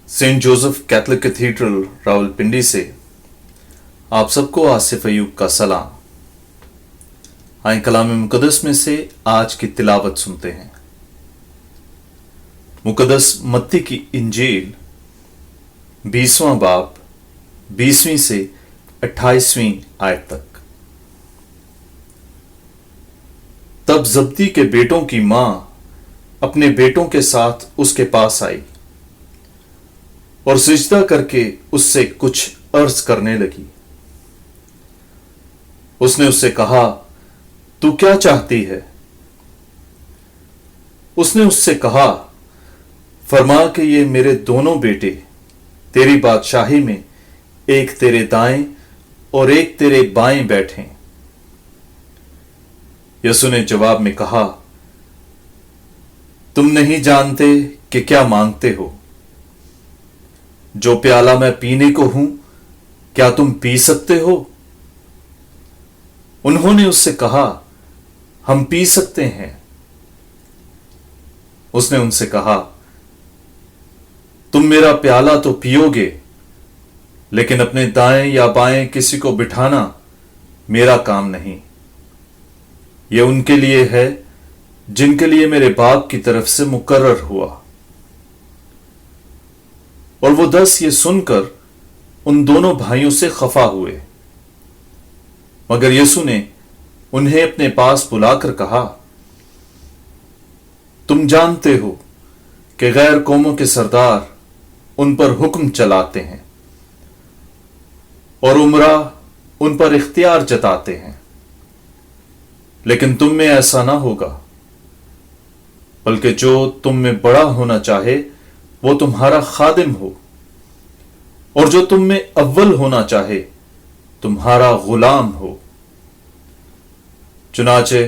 Saint Joseph Catholic Cathedral Rawalpindi से आप सबको आसिफ अयूब का सलाम। आए कलाम मुकद्दस में से आज की तिलावत सुनते हैं। मुकद्दस मत्ती की इंजील 20वां बाब 20वीं से 28वीं आयत तक। तब जब्दी के बेटों की मां अपने बेटों के साथ उसके पास आई और सिजदा करके उससे कुछ अर्ज करने लगी। उसने उससे कहा, तू क्या चाहती है? उसने उससे कहा, फरमा कि ये मेरे दोनों बेटे तेरी बादशाही में एक तेरे दाएं और एक तेरे बाएं बैठें। यसु ने जवाब में कहा, तुम नहीं जानते कि क्या मांगते हो। जो प्याला मैं पीने को हूं, क्या तुम पी सकते हो? उन्होंने उससे कहा, हम पी सकते हैं। उसने उनसे कहा, तुम मेरा प्याला तो पियोगे, लेकिन अपने दाएं या बाएं किसी को बिठाना मेरा काम नहीं। यह उनके लिए है जिनके लिए मेरे बाप की तरफ से मुकर्रर हुआ। और वो 10 ये सुनकर उन दोनों भाइयों से खफा हुए। मगर यीशु ने उन्हें अपने पास बुलाकर कहा, तुम जानते हो कि गैर कौमों के सरदार उन पर हुक्म चलाते हैं और उमरा उन पर इख्तियार जताते हैं, लेकिन तुम में ऐसा ना होगा, बल्कि जो तुम में बड़ा होना चाहे वो तुम्हारा खादिम हो, और जो तुम में अव्वल होना चाहे तुम्हारा गुलाम हो। चुनाचे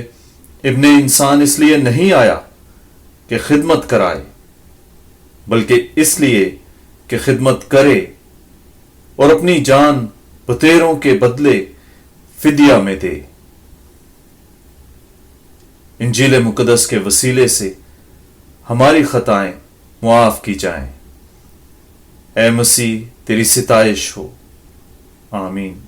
इब्ने इंसान इसलिए नहीं आया कि खिदमत कराए, बल्कि इसलिए कि खिदमत करे और अपनी जान बतेरों के बदले फिदिया में दे। इंजील मुकद्दस के वसीले से हमारी खताएं मुआफ की जाएं। ऐ मसीह तेरी सिताइश हो। आमीन।